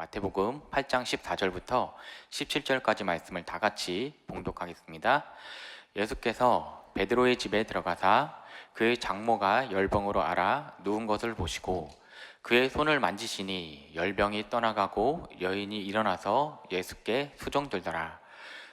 마태복음 8장 14절부터 17절까지 말씀을 다 같이 봉독하겠습니다. 예수께서 베드로의 집에 들어가사 그의 장모가 열병으로 앓아 누운 것을 보시고 그의 손을 만지시니 열병이 떠나가고 여인이 일어나서 예수께 수종들더라.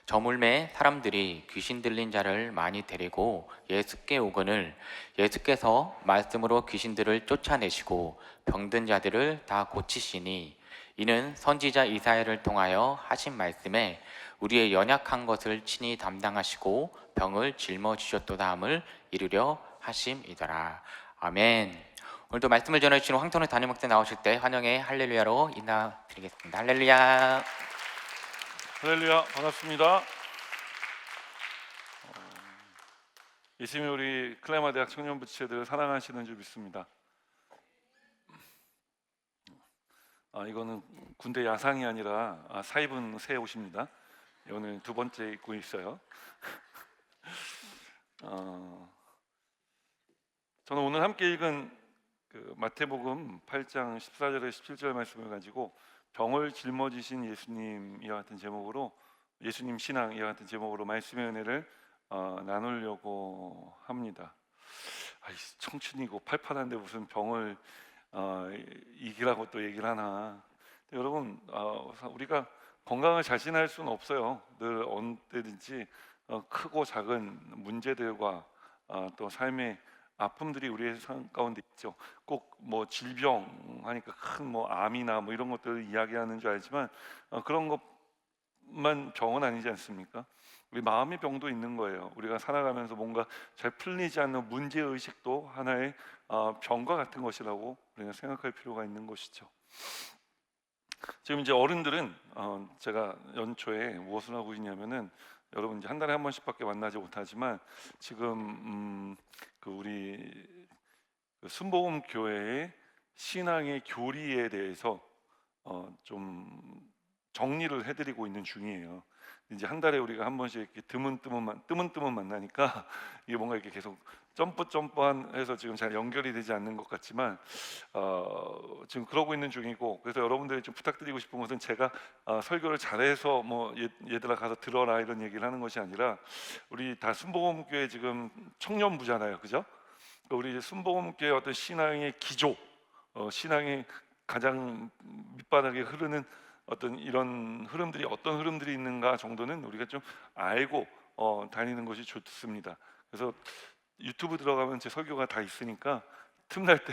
저물매 사람들이 귀신 들린 자를 많이 데리고 예수께 오거늘 예수께서 말씀으로 귀신들을 쫓아내시고 병든 자들을 다 고치시니 이는 선지자 이사야를 통하여 하신 말씀에 우리의 연약한 것을 친히 담당하시고 병을 짊어지셨도다 함을 이루려 하심이더라. 아멘. 오늘도 말씀을 전해주시는 황선우 담임 목사 나오실 때 환영의 할렐루야로 인사드리겠습니다. 할렐루야. 할렐루야, 반갑습니다. 예수님이 우리 클레마 대학 청년부 지체들을 사랑하시는 줄 믿습니다. 이거는 군대 야상이 아니라 사입은 새 옷입니다. 오늘 두 번째 입고 있어요. 저는 오늘 함께 읽은 마태복음 8장 14절에 17절 말씀을 가지고 병을 짊어지신 예수님 이와 같은 제목으로, 예수님 신앙 이와 같은 제목으로 말씀의 은혜를 나누려고 합니다. 청춘이고 팔팔한데 무슨 병을 이기라고 또 얘기를 하나. 여러분, 우리가 건강을 자신할 수는 없어요. 늘 언제든지 크고 작은 문제들과 또 삶의 아픔들이 우리의 삶 가운데 있죠. 꼭 뭐 질병 하니까 큰 뭐 암이나 뭐 이런 것들을 이야기하는 줄 알지만 그런 것만 병은 아니지 않습니까? 우리 마음의 병도 있는 거예요. 우리가 살아가면서 뭔가 잘 풀리지 않는 문제 의식도 하나의 병과 같은 것이라고 우리가 생각할 필요가 있는 것이죠. 지금 이제 어른들은 제가 연초에 무엇을 하고 있냐면은, 여러분 이제 한 달에 한 번씩밖에 만나지 못하지만 지금 우리 순복음 교회의 신앙의 교리에 대해서 좀 정리를 해드리고 있는 중이에요. 이제 한 달에 우리가 한 번씩 이렇게 뜨문뜨문 만나니까 이게 뭔가 이렇게 계속 점프한 해서 지금 잘 연결이 되지 않는 것 같지만 지금 그러고 있는 중이고, 그래서 여러분들이 좀 부탁드리고 싶은 것은 제가 설교를 잘해서 뭐 얘들아 가서 들어라 이런 얘기를 하는 것이 아니라, 우리 다 순복음교회 지금 청년부잖아요, 그죠? 우리 순복음교회 어떤 신앙의 기조, 신앙의 가장 밑바닥에 흐르는 어떤 이런 흐름들이 어떤 흐름들이 있는가 정도는 우리가 좀 알고 다니는 것이 좋습니다. 그래서 유튜브 들어가면 제 설교가 다 있으니까 틈날 때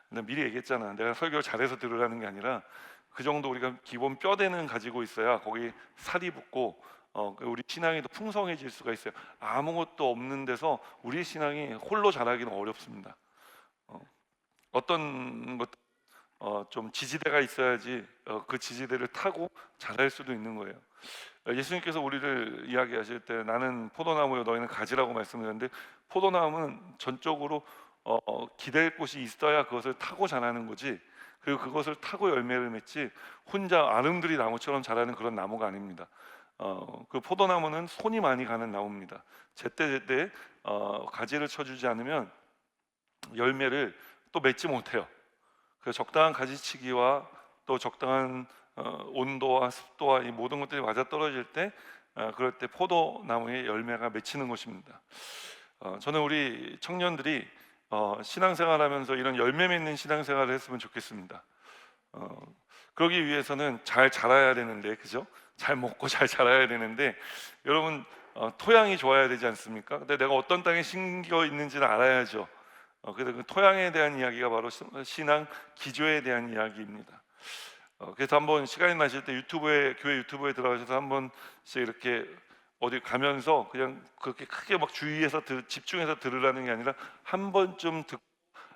나 미리 얘기했잖아. 내가 설교를 잘해서 들으라는 게 아니라 그 정도 우리가 기본 뼈대는 가지고 있어야 거기 살이 붙고 우리 신앙이 더 풍성해질 수가 있어요. 아무것도 없는 데서 우리 신앙이 홀로 자라기는 어렵습니다. 어떤 것 좀 지지대가 있어야지 그 지지대를 타고 자랄 수도 있는 거예요. 예수님께서 우리를 이야기하실 때 나는 포도나무요 너희는 가지라고 말씀드렸는데, 포도나무는 전적으로 기댈 곳이 있어야 그것을 타고 자라는 거지, 그리고 그것을 타고 열매를 맺지 혼자 아름드리 나무처럼 자라는 그런 나무가 아닙니다. 그 포도나무는 손이 많이 가는 나무입니다. 제때제때 가지를 쳐주지 않으면 열매를 또 맺지 못해요. 그 적당한 가지치기와 또 적당한 온도와 습도와 이 모든 것들이 맞아 떨어질 때 그럴 때 포도나무의 열매가 맺히는 것입니다. 저는 우리 청년들이 신앙생활하면서 이런 열매 맺는 신앙생활을 했으면 좋겠습니다. 그러기 위해서는 잘 자라야 되는데, 그죠? 잘 먹고 잘 자라야 되는데, 여러분 토양이 좋아야 되지 않습니까? 근데 내가 어떤 땅에 심겨 있는지를 알아야죠. 그래서 그 토양에 대한 이야기가 바로 신앙 기조에 대한 이야기입니다. 그래서 한번 시간이 나실 때 교회 유튜브에 들어가셔서 한 번씩 이렇게 어디 가면서 그냥 그렇게 크게 막 주의해서 집중해서 들으라는 게 아니라 한 번쯤 듣고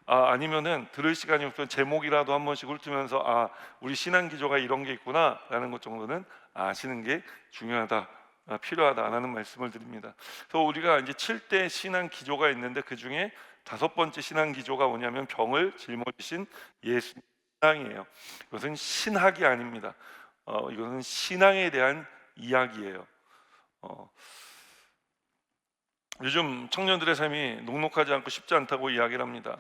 아니면은 들을 시간이 없으면 제목이라도 한 번씩 훑으면서 우리 신앙 기조가 이런 게 있구나 라는 것 정도는 아시는 게 중요하다, 필요하다라는 말씀을 드립니다. 그래서 우리가 이제 7대 신앙 기조가 있는데 그 중에 5번째 신앙 기조가 뭐냐면 병을 짊어지신 예수 신앙이에요. 이것은 신학이 아닙니다. 이것은 신앙에 대한 이야기예요. 요즘 청년들의 삶이 녹록하지 않고 쉽지 않다고 이야기를 합니다.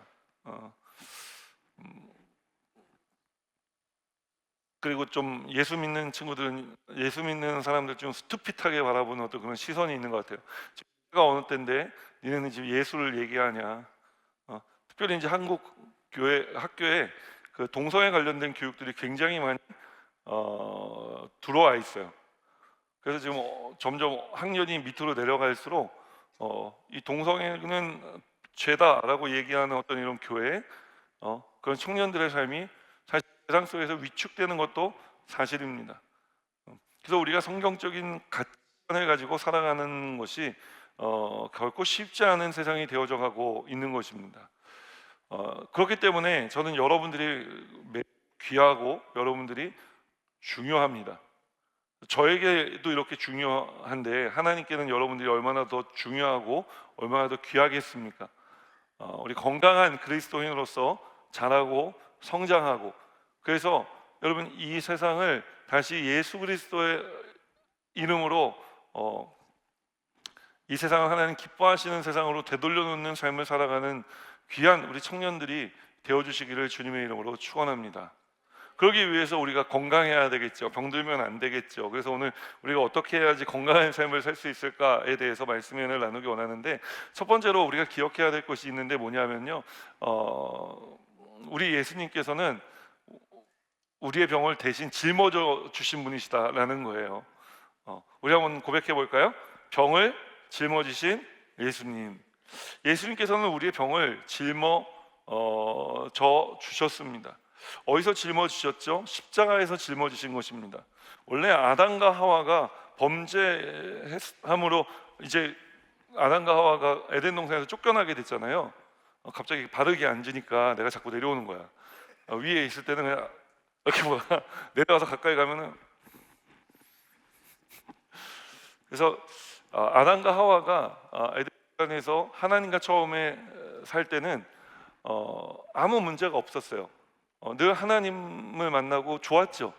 그리고 좀 예수 믿는 친구들은 예수 믿는 사람들 좀 스투핏하게 바라보는 어떤 그런 시선이 있는 것 같아요. 제가 어느 때인데 니네는 지금 예수를 얘기하냐? 특별히 이제 한국 교회 학교에 그 동성애 관련된 교육들이 굉장히 많이 들어와 있어요. 그래서 지금 점점 학년이 밑으로 내려갈수록 이 동성애는 죄다라고 얘기하는 어떤 이런 교회 그런 청년들의 삶이 사실 세상 속에서 위축되는 것도 사실입니다. 그래서 우리가 성경적인 가치관을 가지고 살아가는 것이 결코 쉽지 않은 세상이 되어져 가고 있는 것입니다. 그렇기 때문에 저는 여러분들이 귀하고 여러분들이 중요합니다. 저에게도 이렇게 중요한데 하나님께는 여러분들이 얼마나 더 중요하고 얼마나 더 귀하겠습니까? 우리 건강한 그리스도인으로서 자라고 성장하고, 그래서 여러분 이 세상을 다시 예수 그리스도의 이름으로 이 세상을 하나님 기뻐하시는 세상으로 되돌려 놓는 삶을 살아가는 귀한 우리 청년들이 되어주시기를 주님의 이름으로 축원합니다. 그러기 위해서 우리가 건강해야 되겠죠. 병들면 안 되겠죠. 그래서 오늘 우리가 어떻게 해야지 건강한 삶을 살 수 있을까에 대해서 말씀을 나누기 원하는데, 첫 번째로 우리가 기억해야 될 것이 있는데 뭐냐면요, 우리 예수님께서는 우리의 병을 대신 짊어져 주신 분이시다라는 거예요. 우리 한번 고백해 볼까요? 병을 짊어지신 예수님. 예수님께서는 우리의 병을 짊어져 주셨습니다. 어디서 짊어지셨죠? 십자가에서 짊어지신 것입니다. 원래 아담과 하와가 범죄함으로 이제 아담과 하와가 에덴 동산에서 쫓겨나게 됐잖아요. 갑자기 바르게 앉으니까 내가 자꾸 내려오는 거야. 위에 있을 때는 그냥 이렇게 내려와서 가까이 가면은, 그래서 아담과 하와가 에덴 동산에서 하나님과 처음에 살 때는 아무 문제가 없었어요. 늘 하나님을 만나고 좋았죠.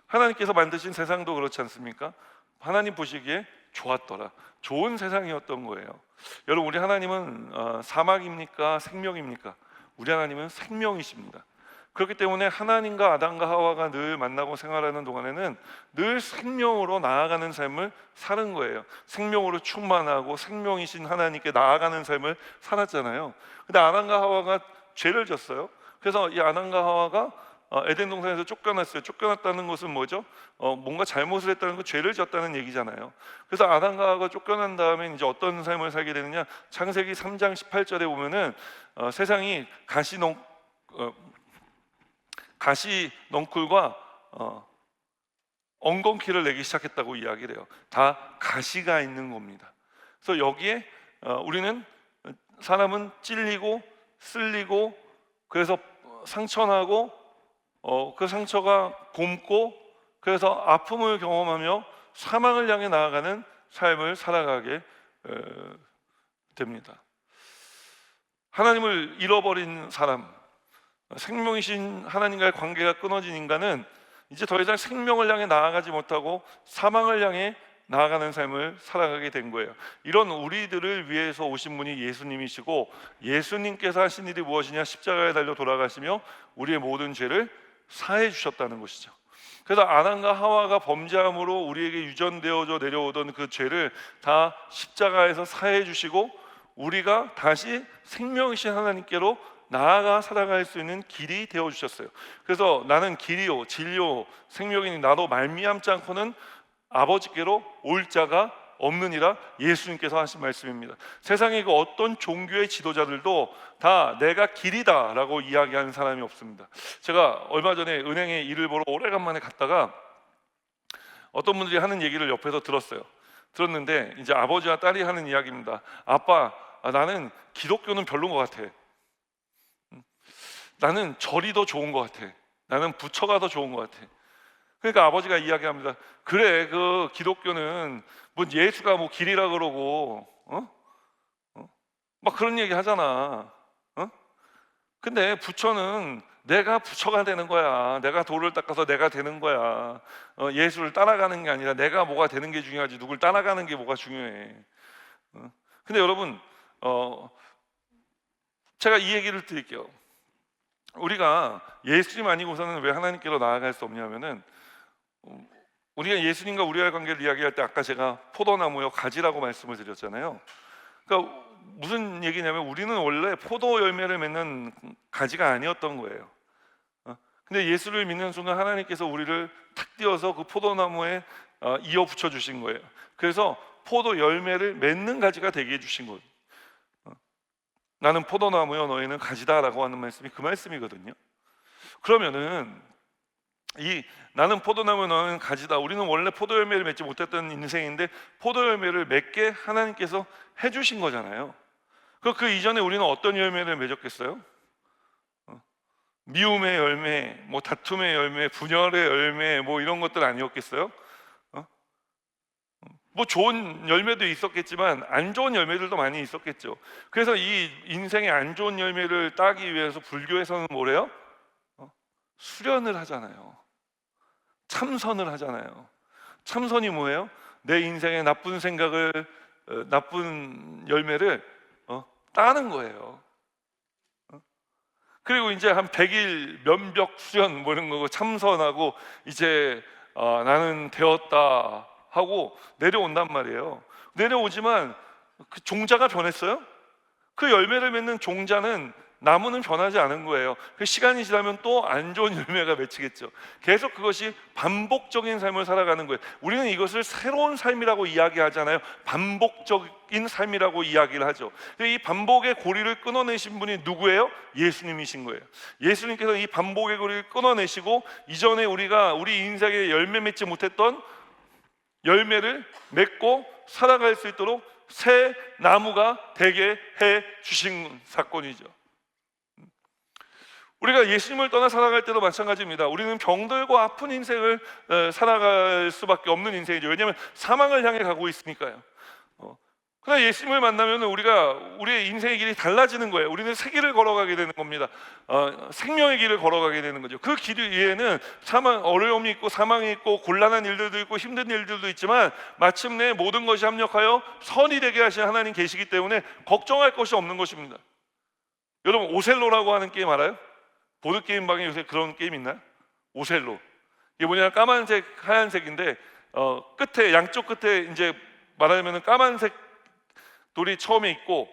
하나님께서 만드신 세상도 그렇지 않습니까? 하나님 보시기에 좋았더라. 좋은 세상이었던 거예요. 여러분, 우리 하나님은 사막입니까? 생명입니까? 우리 하나님은 생명이십니다. 그렇기 때문에 하나님과 아담과 하와가 늘 만나고 생활하는 동안에는 늘 생명으로 나아가는 삶을 사는 거예요. 생명으로 충만하고 생명이신 하나님께 나아가는 삶을 살았잖아요. 근데 아담과 하와가 죄를 졌어요. 그래서 이 아담과 하와가 에덴 동산에서 쫓겨났어요. 쫓겨났다는 것은 뭐죠? 뭔가 잘못을 했다는 건 죄를 졌다는 얘기잖아요. 그래서 아담과 하와가 쫓겨난 다음에 이제 어떤 삶을 살게 되느냐? 창세기 3장 18절에 보면은 세상이 가시 넝쿨과 엉겅퀴를 내기 시작했다고 이야기를 해요. 다 가시가 있는 겁니다. 그래서 여기에 우리는 사람은 찔리고 쓸리고, 그래서 상처나고 그 상처가 곪고, 그래서 아픔을 경험하며 사망을 향해 나아가는 삶을 살아가게 됩니다. 하나님을 잃어버린 사람, 생명이신 하나님과의 관계가 끊어진 인간은 이제 더 이상 생명을 향해 나아가지 못하고 사망을 향해 나아가는 삶을 살아가게 된 거예요. 이런 우리들을 위해서 오신 분이 예수님이시고, 예수님께서 하신 일이 무엇이냐? 십자가에 달려 돌아가시며 우리의 모든 죄를 사해 주셨다는 것이죠. 그래서 아담과 하와가 범죄함으로 우리에게 유전되어져 내려오던 그 죄를 다 십자가에서 사해 주시고, 우리가 다시 생명이신 하나님께로 나아가 살아갈 수 있는 길이 되어 주셨어요. 그래서 나는 길이요 진리요 생명이니 나도 말미암지 않고는 아버지께로 올 자가 없느니라, 예수님께서 하신 말씀입니다. 세상의 그 어떤 종교의 지도자들도 다 내가 길이다 라고 이야기하는 사람이 없습니다. 제가 얼마 전에 은행에 일을 보러 오래간만에 갔다가 어떤 분들이 하는 얘기를 옆에서 들었는데 이제 아버지와 딸이 하는 이야기입니다. 아빠, 나는 기독교는 별로인 것 같아. 나는 절이 더 좋은 것 같아. 나는 부처가 더 좋은 것 같아. 그러니까 아버지가 이야기합니다. 그래, 그 기독교는 뭐 예수가 뭐 길이라 그러고 막 그런 얘기 하잖아. 근데 부처는 내가 부처가 되는 거야. 내가 돌을 닦아서 내가 되는 거야. 예수를 따라가는 게 아니라 내가 뭐가 되는 게 중요하지 누굴 따라가는 게 뭐가 중요해. 근데 여러분, 제가 이 얘기를 드릴게요. 우리가 예수님 아니고서는 왜 하나님께로 나아갈 수 없냐면은, 우리가 예수님과 우리와의 관계를 이야기할 때 아까 제가 포도나무요 가지라고 말씀을 드렸잖아요. 그러니까 무슨 얘기냐면 우리는 원래 포도 열매를 맺는 가지가 아니었던 거예요. 근데 예수를 믿는 순간 하나님께서 우리를 탁 띄어서 그 포도나무에 이어 붙여 주신 거예요. 그래서 포도 열매를 맺는 가지가 되게 해주신 거예요. 나는 포도나무요 너희는 가지다라고 하는 말씀이 그 말씀이거든요. 그러면은 이 나는 포도나무 너는 가지다, 우리는 원래 포도 열매를 맺지 못했던 인생인데 포도 열매를 맺게 하나님께서 해주신 거잖아요. 그 이전에 우리는 어떤 열매를 맺었겠어요? 미움의 열매, 뭐 다툼의 열매, 분열의 열매, 뭐 이런 것들 아니었겠어요? 뭐 좋은 열매도 있었겠지만 안 좋은 열매들도 많이 있었겠죠. 그래서 이 인생의 안 좋은 열매를 따기 위해서 불교에서는 뭐래요? 수련을 하잖아요. 참선을 하잖아요. 참선이 뭐예요? 내 인생의 나쁜 생각을, 나쁜 열매를 따는 거예요. 그리고 이제 한 100일 면벽 수련 뭐 이런 거 참선하고 이제 나는 되었다 하고 내려온단 말이에요. 내려오지만 그 종자가 변했어요? 그 열매를 맺는 종자는 나무는 변하지 않은 거예요. 그 시간이 지나면 또 안 좋은 열매가 맺히겠죠. 계속 그것이 반복적인 삶을 살아가는 거예요. 우리는 이것을 새로운 삶이라고 이야기하잖아요. 반복적인 삶이라고 이야기를 하죠. 이 반복의 고리를 끊어내신 분이 누구예요? 예수님이신 거예요. 예수님께서 이 반복의 고리를 끊어내시고 이전에 우리 인생에 열매 맺지 못했던 열매를 맺고 살아갈 수 있도록 새 나무가 되게 해 주신 사건이죠. 우리가 예수님을 떠나 살아갈 때도 마찬가지입니다. 우리는 병들고 아픈 인생을 살아갈 수밖에 없는 인생이죠. 왜냐하면 사망을 향해 가고 있으니까요. 그러나 예수님을 만나면 우리의 인생의 길이 달라지는 거예요. 우리는 새 길을 걸어가게 되는 겁니다. 생명의 길을 걸어가게 되는 거죠. 그 길 위에는 어려움이 있고 사망이 있고 곤란한 일들도 있고 힘든 일들도 있지만 마침내 모든 것이 합력하여 선이 되게 하신 하나님 계시기 때문에 걱정할 것이 없는 것입니다. 여러분 오셀로라고 하는 게임 알아요? 보드게임 방에 요새 그런 게임 있나요? 오셀로. 이게 뭐냐, 까만색 하얀색인데 끝에, 양쪽 끝에 이제 말하자면 까만색 돌이 처음에 있고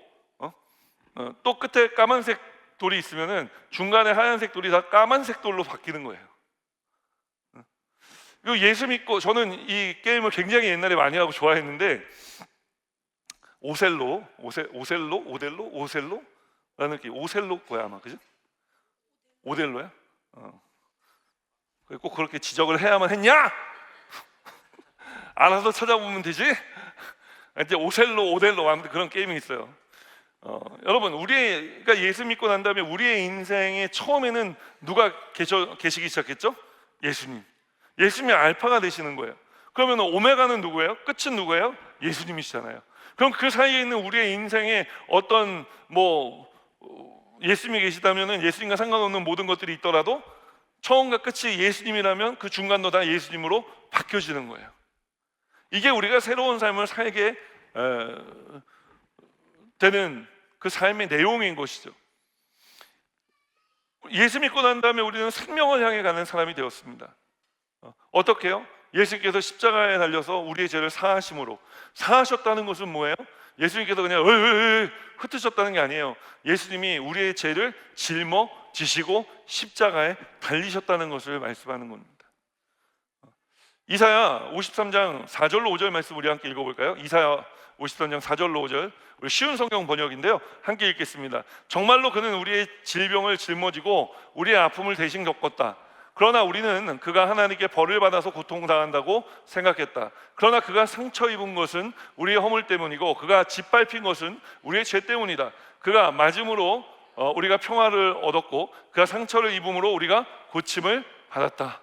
또 끝에 까만색 돌이 있으면은 중간에 하얀색 돌이 다 까만색 돌로 바뀌는 거예요. 그리고 예수 믿고, 저는 이 게임을 굉장히 옛날에 많이 하고 좋아했는데 오셀로라는 게 오셀로 거야 아마, 그죠? 오델로야? 꼭 그렇게 지적을 해야만 했냐? 알아서 찾아보면 되지? 이제 오델로 아무튼 그런 게임이 있어요. 여러분 우리가 예수 믿고 난 다음에 우리의 인생의 처음에는 누가 계시기 시작했죠? 예수님이 알파가 되시는 거예요. 그러면 오메가는 누구예요? 끝은 누구예요? 예수님이시잖아요. 그럼 그 사이에 있는 우리의 인생에 어떤 예수님이 계시다면 예수님과 상관없는 모든 것들이 있더라도 처음과 끝이 예수님이라면 그 중간도 다 예수님으로 바뀌어지는 거예요. 이게 우리가 새로운 삶을 살게 되는 그 삶의 내용인 것이죠. 예수 믿고 난 다음에 우리는 생명을 향해 가는 사람이 되었습니다. 어떻게 해요? 예수님께서 십자가에 달려서 우리의 죄를 사하셨다는 것은 뭐예요? 예수님께서 그냥 흩으셨다는 게 아니에요. 예수님이 우리의 죄를 짊어지시고 십자가에 달리셨다는 것을 말씀하는 겁니다. 이사야 53장 4절로 5절 말씀 우리 함께 읽어볼까요? 이사야 53장 4절로 5절, 우리 쉬운 성경 번역인데요, 함께 읽겠습니다. 정말로 그는 우리의 질병을 짊어지고 우리의 아픔을 대신 겪었다. 그러나 우리는 그가 하나님께 벌을 받아서 고통당한다고 생각했다. 그러나 그가 상처 입은 것은 우리의 허물 때문이고 그가 짓밟힌 것은 우리의 죄 때문이다. 그가 맞음으로 우리가 평화를 얻었고 그가 상처를 입음으로 우리가 고침을 받았다.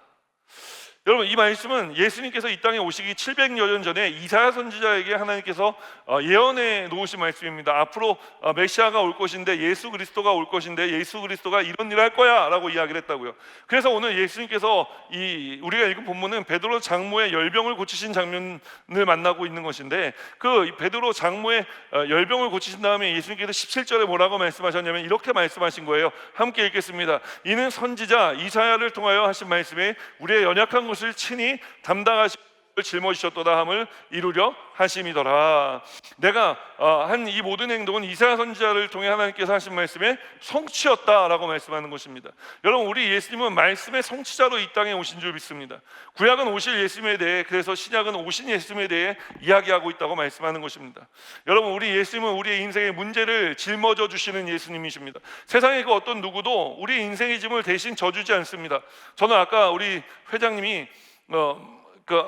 여러분, 이 말씀은 예수님께서 이 땅에 오시기 700여 년 전에 이사야 선지자에게 하나님께서 예언해 놓으신 말씀입니다. 앞으로 메시아가 올 것인데, 예수 그리스도가 올 것인데, 예수 그리스도가 이런 일을 할 거야 라고 이야기를 했다고요. 그래서 오늘 예수님께서 우리가 읽은 본문은 베드로 장모의 열병을 고치신 장면을 만나고 있는 것인데, 그 베드로 장모의 열병을 고치신 다음에 예수님께서 17절에 뭐라고 말씀하셨냐면 이렇게 말씀하신 거예요. 함께 읽겠습니다. 이는 선지자 이사야를 통하여 하신 말씀에 우리의 연약한 것을 친히 담당하시고 짊어지셨도다 함을 이루려 하심이더라. 내가 한 이 모든 행동은 이사야 선지자를 통해 하나님께서 하신 말씀의 성취였다라고 말씀하는 것입니다. 여러분, 우리 예수님은 말씀의 성취자로 이 땅에 오신 줄 믿습니다. 구약은 오실 예수님에 대해, 그래서 신약은 오신 예수님에 대해 이야기하고 있다고 말씀하는 것입니다. 여러분, 우리 예수님은 우리의 인생의 문제를 짊어져 주시는 예수님이십니다. 세상의 그 어떤 누구도 우리 인생의 짐을 대신 져주지 않습니다. 저는 아까 우리 회장님이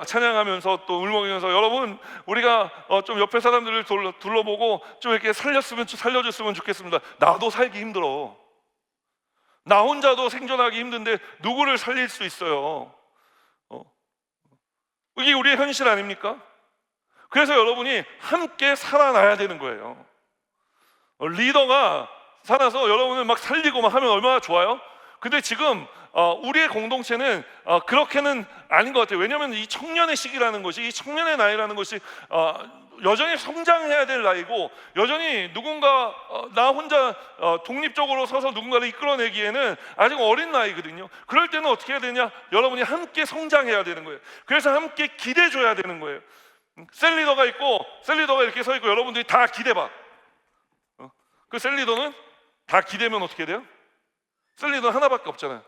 찬양하면서 또 울먹이면서, 여러분, 우리가 좀 옆에 사람들을 둘러보고 좀 이렇게 살려줬으면 좋겠습니다. 나도 살기 힘들어. 나 혼자도 생존하기 힘든데 누구를 살릴 수 있어요? 이게 우리의 현실 아닙니까? 그래서 여러분이 함께 살아나야 되는 거예요. 리더가 살아서 여러분을 막 살리고 막 하면 얼마나 좋아요? 근데 지금 우리의 공동체는 그렇게는 아닌 것 같아요. 왜냐하면 이 청년의 시기라는 것이, 이 청년의 나이라는 것이 여전히 성장해야 될 나이고, 여전히 누군가 나 혼자 독립적으로 서서 누군가를 이끌어내기에는 아직 어린 나이거든요. 그럴 때는 어떻게 해야 되냐? 여러분이 함께 성장해야 되는 거예요. 그래서 함께 기대줘야 되는 거예요. 셀리더가 있고, 셀리더가 이렇게 서 있고 여러분들이 다 기대봐. 그 셀리더는 다 기대면 어떻게 돼요? 셀리더는 하나밖에 없잖아요.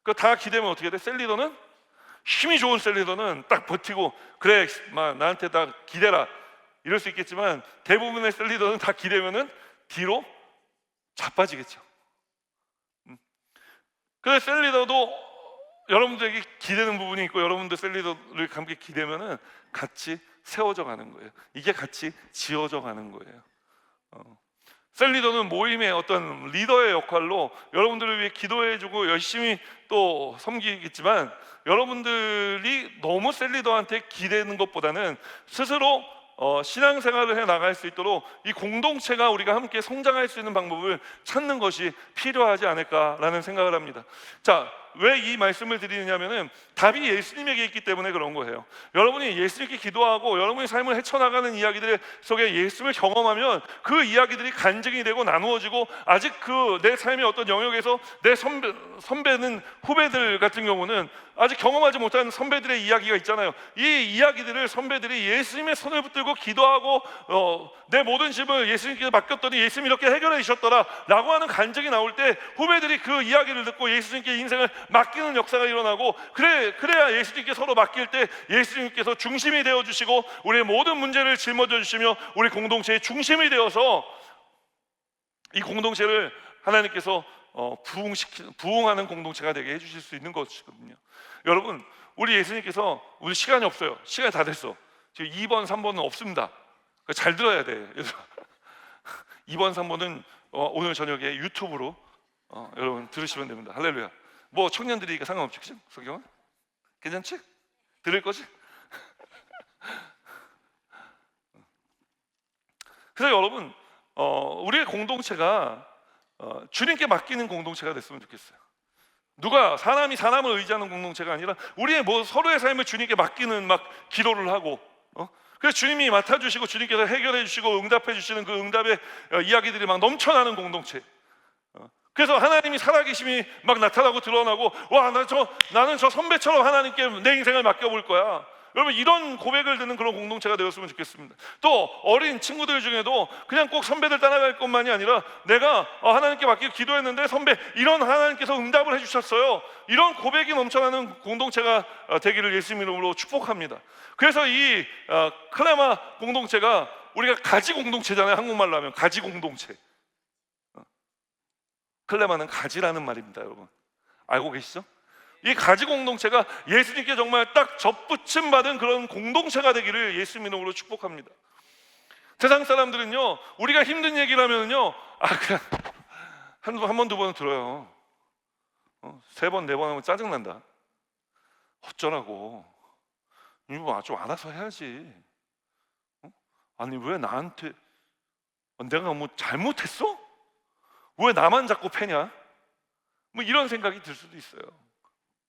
그 다 기대면 어떻게 돼? 셀리더는, 힘이 좋은 셀리더는 딱 버티고, 그래, 나한테 다 기대라, 이럴 수 있겠지만, 대부분의 셀리더는 다 기대면은 뒤로 자빠지겠죠. 그래서 셀리더도 여러분들에게 기대는 부분이 있고, 여러분들 셀리더를 함께 기대면은 같이 세워져 가는 거예요. 이게 같이 지어져 가는 거예요. 셀리더는 모임의 어떤 리더의 역할로 여러분들을 위해 기도해주고 열심히 또 섬기겠지만, 여러분들이 너무 셀리더한테 기대는 것보다는 스스로 신앙생활을 해 나갈 수 있도록 이 공동체가 우리가 함께 성장할 수 있는 방법을 찾는 것이 필요하지 않을까라는 생각을 합니다. 자, 왜 이 말씀을 드리느냐면은 답이 예수님에게 있기 때문에 그런 거예요. 여러분이 예수님께 기도하고 여러분의 삶을 헤쳐나가는 이야기들 속에 예수님을 경험하면 그 이야기들이 간증이 되고 나누어지고, 아직 그 내 삶의 어떤 영역에서 내 선배는, 후배들 같은 경우는 아직 경험하지 못한 선배들의 이야기가 있잖아요. 이 이야기들을 선배들이 예수님의 손을 붙들고 기도하고 내 모든 짐을 예수님께 맡겼더니 예수님이 이렇게 해결해 주셨더라 라고 하는 간증이 나올 때, 후배들이 그 이야기를 듣고 예수님께 인생을 맡기는 역사가 일어나고, 그래야 예수님께 서로 맡길 때 예수님께서 중심이 되어주시고 우리의 모든 문제를 짊어져 주시며 우리 공동체의 중심이 되어서 이 공동체를 하나님께서 부흥하는 공동체가 되게 해주실 수 있는 것이거든요. 여러분, 우리 예수님께서, 우리 시간이 없어요. 시간이 다 됐어. 지금 2번, 3번은 없습니다. 잘 들어야 돼. 2번, 3번은 오늘 저녁에 유튜브로 여러분 들으시면 됩니다. 할렐루야. 뭐 청년들이니까 상관없지, 그죠? 성경은? 괜찮지? 들을 거지? 그래서 여러분, 우리의 공동체가 주님께 맡기는 공동체가 됐으면 좋겠어요. 누가 사람이 사람을 의지하는 공동체가 아니라 우리의 서로의 삶을 주님께 맡기는 막 기도를 하고, 그래서 주님이 맡아주시고 주님께서 해결해 주시고 응답해 주시는 그 응답의 이야기들이 막 넘쳐나는 공동체. 그래서 하나님이 살아계심이 막 나타나고 드러나고, 와, 나는 저 선배처럼 하나님께 내 인생을 맡겨볼 거야. 여러분, 이런 고백을 듣는 그런 공동체가 되었으면 좋겠습니다. 또 어린 친구들 중에도 그냥 꼭 선배들 따라갈 것만이 아니라, 내가 하나님께 맡기고 기도했는데 선배, 이런 하나님께서 응답을 해주셨어요, 이런 고백이 넘쳐나는 공동체가 되기를 예수님 이름으로 축복합니다. 그래서 이 클레마 공동체가 우리가 가지 공동체잖아요. 한국말로 하면 가지 공동체. 클레마는 가지라는 말입니다. 여러분, 알고 계시죠? 이 가지 공동체가 예수님께 정말 딱 접붙임 받은 그런 공동체가 되기를 예수님 이름으로 축복합니다. 세상 사람들은요, 우리가 힘든 얘기를 하면요, 그냥 한 번, 두 번은 들어요. 3번, 4번 하면 짜증난다. 어쩌라고? 이거 좀 알아서 해야지. 아니 왜 나한테 내가 뭐 잘못했어? 왜 나만 자꾸 패냐? 뭐 이런 생각이 들 수도 있어요.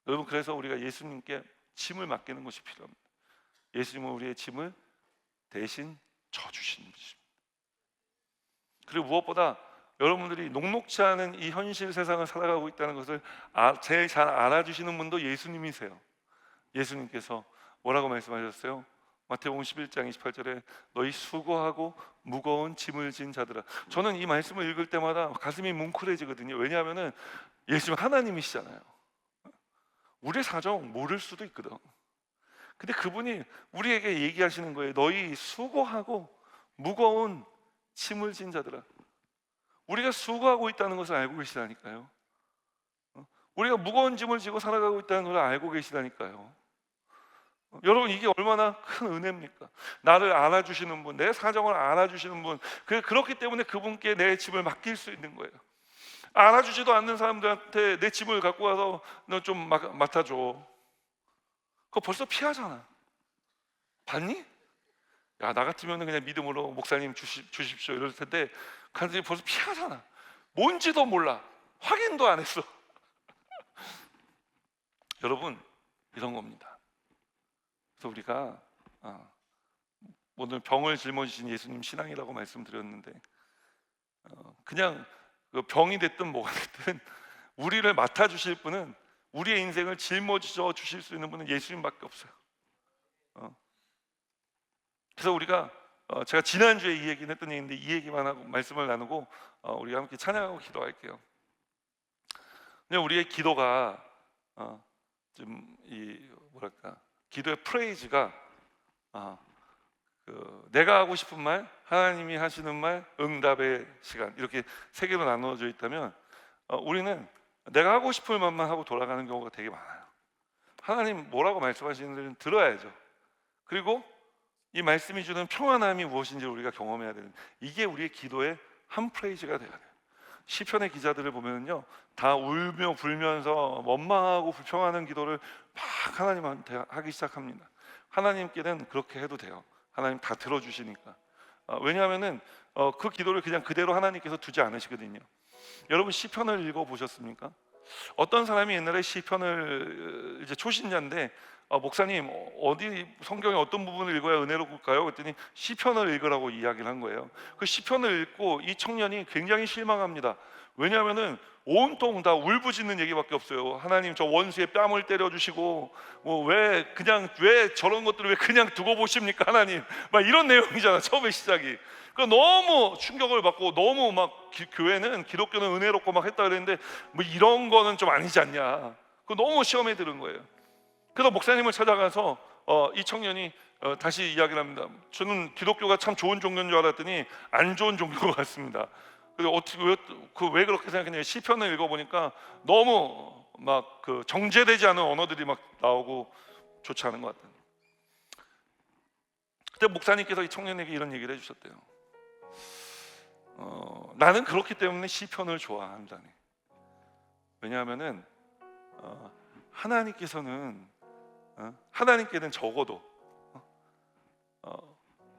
여러분, 그래서 우리가 예수님께 짐을 맡기는 것이 필요합니다. 예수님은 우리의 짐을 대신 져주시는 것입니다. 그리고 무엇보다 여러분들이 녹록지 않은 이 현실 세상을 살아가고 있다는 것을 제일 잘 알아주시는 분도 예수님이세요. 예수님께서 뭐라고 말씀하셨어요? 마태복음 11장 28절에 너희 수고하고 무거운 짐을 진 자들아. 저는 이 말씀을 읽을 때마다 가슴이 뭉클해지거든요. 왜냐하면 예수님 하나님이시잖아요. 우리의 사정 모를 수도 있거든. 근데 그분이 우리에게 얘기하시는 거예요. 너희 수고하고 무거운 짐을 진 자들아. 우리가 수고하고 있다는 것을 알고 계시다니까요. 우리가 무거운 짐을 지고 살아가고 있다는 것을 알고 계시다니까요. 여러분, 이게 얼마나 큰 은혜입니까? 나를 알아주시는 분, 내 사정을 알아주시는 분, 그렇기 때문에 그분께 내 짐을 맡길 수 있는 거예요. 알아주지도 않는 사람들한테 내 짐을 갖고 와서 너 좀 맡아줘. 그거 벌써 피하잖아. 봤니? 야, 나 같으면 그냥 믿음으로 목사님 주십시오 이럴 텐데 간절히 벌써 피하잖아. 뭔지도 몰라. 확인도 안 했어. 여러분, 이런 겁니다. 그래서 우리가 오늘 병을 짊어지신 예수님 신앙이라고 말씀드렸는데 그냥 그 병이 됐든 뭐가 됐든 우리를 맡아주실 분은, 우리의 인생을 짊어져 주실 수 있는 분은 예수님밖에 없어요. 그래서 우리가 제가 지난주에 이 얘기는 했던 얘기인데 이 얘기만 하고 말씀을 나누고 우리가 함께 찬양하고 기도할게요. 근데 우리의 기도가 좀 기도의 프레이즈가 내가 하고 싶은 말, 하나님이 하시는 말, 응답의 시간, 이렇게 세 개로 나누어져 있다면 우리는 내가 하고 싶은 말만 하고 돌아가는 경우가 되게 많아요. 하나님 뭐라고 말씀하시는지는 들어야죠. 그리고 이 말씀이 주는 평안함이 무엇인지 우리가 경험해야 되는, 이게 우리의 기도의 한 프레이즈가 돼야 돼요. 시편의 기자들을 보면요, 다 울며 불면서 원망하고 불평하는 기도를 막 하나님한테 하기 시작합니다. 하나님께는 그렇게 해도 돼요. 하나님 다 들어주시니까. 왜냐하면은 그 기도를 그냥 그대로 하나님께서 두지 않으시거든요. 여러분, 시편을 읽어보셨습니까? 어떤 사람이 옛날에 시편을 이제 초신자인데 목사님 어디 성경의 어떤 부분을 읽어야 은혜로울까요? 그랬더니 시편을 읽으라고 이야기를 한 거예요. 그 시편을 읽고 이 청년이 굉장히 실망합니다. 왜냐하면은 온통 다 울부짖는 얘기밖에 없어요. 하나님, 저 원수의 뺨을 때려주시고 왜 저런 것들을 왜 그냥 두고 보십니까 하나님, 막 이런 내용이잖아 처음에 시작이. 너무 충격을 받고, 너무 막 교회는, 기독교는 은혜롭고 막 했다 그랬는데 뭐 이런 거는 좀 아니지 않냐, 너무 시험에 들은 거예요. 그래서 목사님을 찾아가서 이 청년이 다시 이야기를 합니다. 저는 기독교가 참 좋은 종교인 줄 알았더니 안 좋은 종교 같습니다. 그래서 왜 그렇게 생각했냐, 시편을 읽어보니까 너무 막 정제되지 않은 언어들이 막 나오고 좋지 않은 것 같아요. 그때 목사님께서 이 청년에게 이런 얘기를 해주셨대요. 나는 그렇기 때문에 시편을 좋아한다네. 왜냐하면은 하나님께는 적어도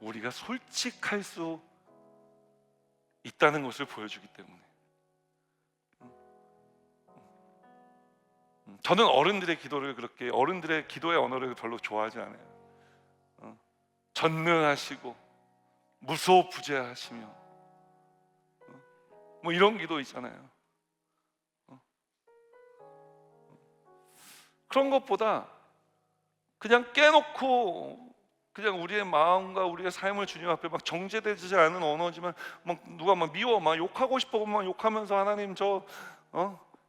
우리가 솔직할 수 있다는 것을 보여주기 때문에. 저는 어른들의 기도의 언어를 별로 좋아하지 않아요. 전능하시고 무소부재하시며 뭐 이런 기도 있잖아요. 그런 것보다 그냥 깨놓고 그냥 우리의 마음과 우리의 삶을 주님 앞에 막 정제되지 않은 언어지만 막 누가 막 미워, 막 욕하고 싶어 막 욕하면서 하나님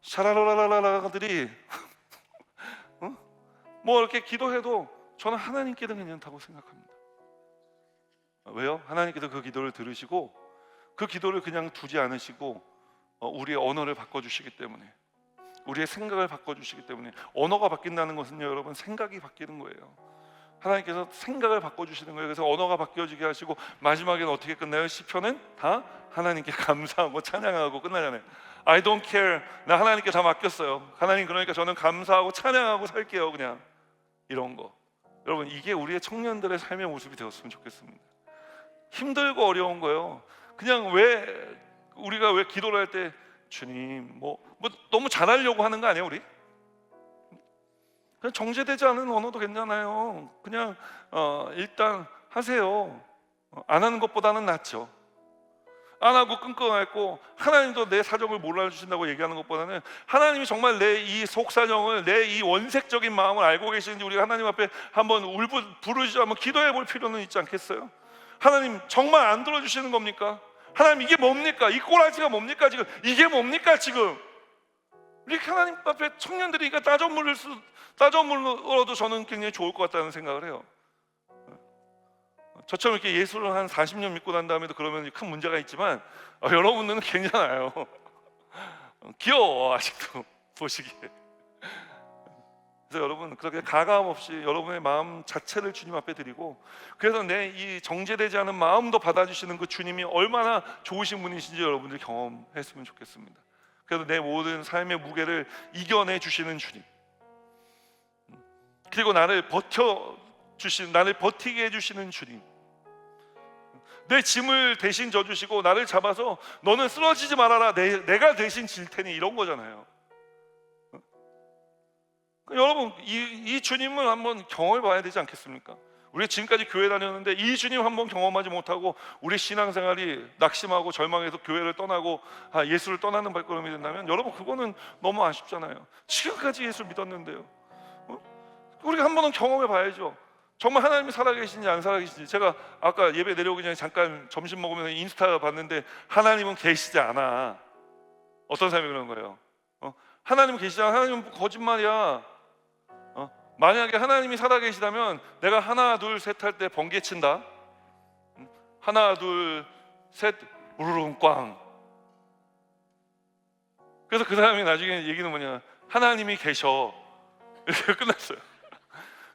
샤라라라라라들이 뭐 이렇게 기도해도 저는 하나님께는 괜찮다고 생각합니다. 왜요? 하나님께서 그 기도를 들으시고 그 기도를 그냥 두지 않으시고 우리의 언어를 바꿔주시기 때문에, 우리의 생각을 바꿔주시기 때문에. 언어가 바뀐다는 것은요, 여러분, 생각이 바뀌는 거예요. 하나님께서 생각을 바꿔주시는 거예요. 그래서 언어가 바뀌어지게 하시고 마지막에는 어떻게 끝나요? 시편은 다 하나님께 감사하고 찬양하고 끝나잖아요. I don't care, 나 하나님께 다 맡겼어요. 하나님, 그러니까 저는 감사하고 찬양하고 살게요. 그냥 이런 거. 여러분, 이게 우리의 청년들의 삶의 모습이 되었으면 좋겠습니다. 힘들고 어려운 거요. 그냥 왜 우리가 왜 기도를 할 때 주님 뭐 너무 잘하려고 하는 거 아니에요, 우리? 그냥 정제되지 않은 언어도 괜찮아요. 그냥 일단 하세요. 안 하는 것보다는 낫죠. 안 하고 끙끙 앓고 하나님도 내 사정을 몰라주신다고 얘기하는 것보다는 하나님이 정말 내 이 속사정을, 내 이 원색적인 마음을 알고 계시는지 우리가 하나님 앞에 한번 부르짖어 한번 기도해 볼 필요는 있지 않겠어요? 하나님 정말 안 들어주시는 겁니까? 하나님 이게 뭡니까? 이 꼬라지가 뭡니까 지금? 이게 뭡니까 지금? 이렇게 하나님 앞에 청년들이 따져 물어도 저는 굉장히 좋을 것 같다는 생각을 해요. 저처럼 이렇게 예수를 한 40년 믿고 난 다음에도 그러면 큰 문제가 있지만 여러분들은 괜찮아요. 귀여워 아직도 보시기에. 그래서 여러분 그렇게 가감 없이 여러분의 마음 자체를 주님 앞에 드리고, 그래서 내 이 정제되지 않은 마음도 받아주시는 그 주님이 얼마나 좋으신 분이신지 여러분들이 경험했으면 좋겠습니다. 그래서 내 모든 삶의 무게를 이겨내 주시는 주님, 그리고 나를 버티게 해주시는 주님, 내 짐을 대신 져주시고 나를 잡아서 너는 쓰러지지 말아라, 내가 대신 질 테니, 이런 거잖아요. 여러분 이 주님을 한번 경험해 봐야 되지 않겠습니까? 우리 지금까지 교회 다녔는데 이 주님 한번 경험하지 못하고 우리 신앙생활이 낙심하고 절망해서 교회를 떠나고 예수를 떠나는 발걸음이 된다면 여러분 그거는 너무 아쉽잖아요. 지금까지 예수를 믿었는데요. 우리가 한 번은 경험해 봐야죠. 정말 하나님이 살아계신지 안 살아계신지. 제가 아까 예배 내려오기 전에 잠깐 점심 먹으면서 인스타 봤는데 하나님은 계시지 않아. 어떤 사람이 그런 거예요? 하나님은 계시지 않아. 하나님은 거짓말이야. 만약에 하나님이 살아계시다면 내가 하나 둘 셋 할 때 번개 친다. 하나 둘 셋 우르릉 꽝. 그래서 그 사람이 나중에 얘기는 뭐냐, 하나님이 계셔, 이렇게 끝났어요.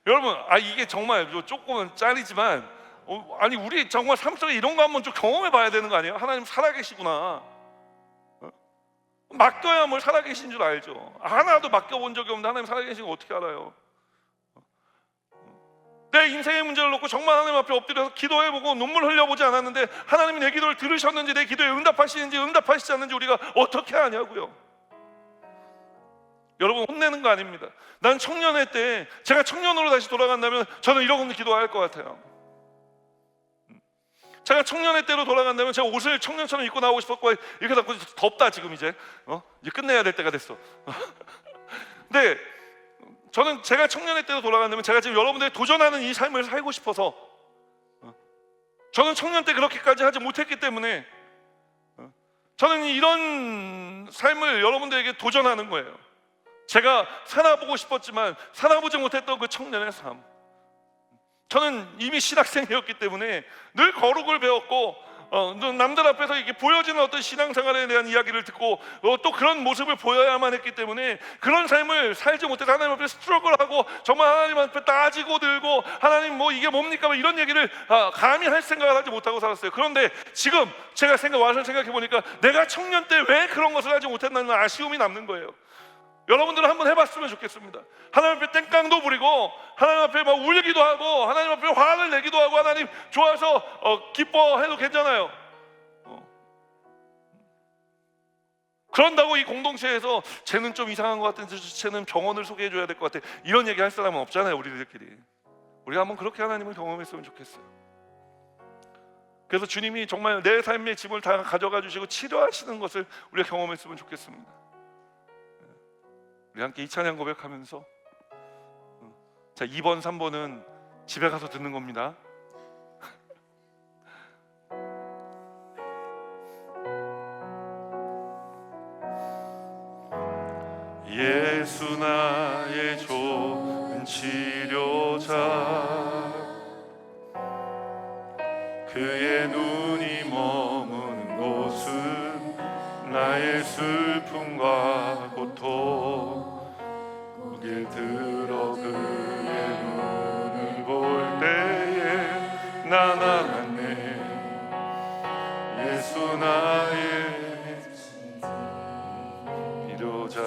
여러분 이게 정말 조금은 짤이지만 아니 우리 정말 삶 속에 이런 거 한번 좀 경험해 봐야 되는 거 아니에요? 하나님 살아계시구나. 맡겨야 뭘 살아계신 줄 알죠. 하나도 맡겨본 적이 없는데 하나님 살아계신 거 어떻게 알아요? 내 인생의 문제를 놓고 정말 하나님 앞에 엎드려서 기도해보고 눈물 흘려보지 않았는데 하나님이 내 기도를 들으셨는지, 내 기도에 응답하시는지 응답하시지 않는지 우리가 어떻게 아냐고요. 여러분 혼내는 거 아닙니다. 난 청년회 때 제가 청년으로 다시 돌아간다면 저는 이러고 기도할 것 같아요. 제가 청년회 때로 돌아간다면 제가 옷을 청년처럼 입고 나오고 싶었고, 이렇게 닫고 덥다 지금 이제 끝내야 될 때가 됐어. 근데 저는 제가 청년회 때로 돌아간다면 제가 지금 여러분들이 도전하는 이 삶을 살고 싶어서, 저는 청년 때 그렇게까지 하지 못했기 때문에 저는 이런 삶을 여러분들에게 도전하는 거예요. 제가 살아보고 싶었지만 살아보지 못했던 그 청년의 삶. 저는 이미 신학생이었기 때문에 늘 거룩을 배웠고 남들 앞에서 이렇게 보여지는 어떤 신앙생활에 대한 이야기를 듣고 또 그런 모습을 보여야만 했기 때문에 그런 삶을 살지 못해서 하나님 앞에 스트러글하고 정말 하나님 앞에 따지고 들고 하나님 뭐 이게 뭡니까 이런 얘기를 감히 할 생각을 하지 못하고 살았어요. 그런데 지금 제가 와서 생각해 보니까 내가 청년 때 왜 그런 것을 하지 못했나는 아쉬움이 남는 거예요. 여러분들은 한번 해봤으면 좋겠습니다. 하나님 앞에 땡깡도 부리고 하나님 앞에 막 울기도 하고 하나님 앞에 화를 내기도 하고 하나님 좋아서 기뻐해도 괜찮아요. 그런다고 이 공동체에서 쟤는 좀 이상한 것 같은데 쟤는 병원을 소개해줘야 될 것 같아, 이런 얘기 할 사람은 없잖아요. 우리들끼리 우리가 한번 그렇게 하나님을 경험했으면 좋겠어요. 그래서 주님이 정말 내 삶의 짐을 다 가져가 주시고 치료하시는 것을 우리가 경험했으면 좋겠습니다. 우리 함께 이 찬양 고백하면서 자 2번 3번은 집에 가서 듣는 겁니다. 예수 나의 좋은 치료자, 그의 눈이 머무는 곳은 나의 슬픔과 고통, 고개 들어 그의 눈을 볼 때에 난 알았네. 예수 나의 치료자,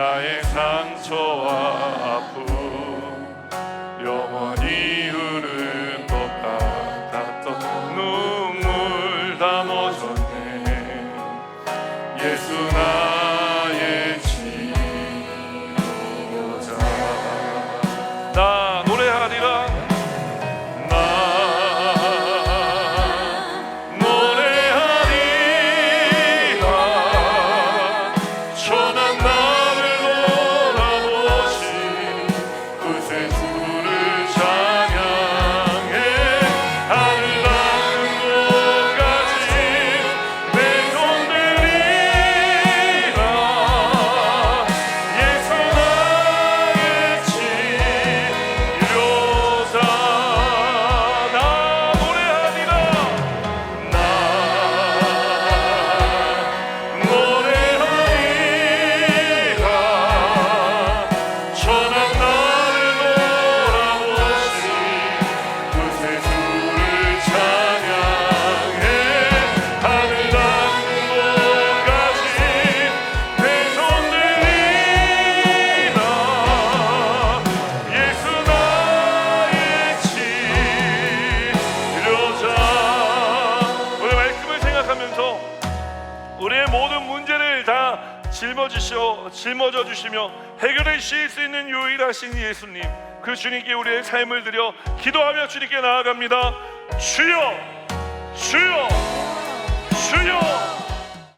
나의 상처와 아픔 영원히 흐를 것 같았던 눈물 다 멎었네. 예수 나의 치료자. 나 노래하리라. 나 노래하리라. 천한 나를 돌아보신 그새 주를 찬양해. 하늘 닿는 곳까지 내 손 들리라. 예수 나의 치료자. 나 노래하리라. 나 노래하리라. 천한 나를 돌아보신 그새 주를 찬양해. 하늘 닿는 곳까지 내 손 들리라. 예수 나의 치료자. 오늘 말씀을 생각하면서 우리의 모든 문제를 다 짊어져 주시며 해결해 주실 수 있는 유일하신 예수님, 그 주님께 우리의 삶을 드려 기도하며 주님께 나아갑니다. 주여, 주여, 주여.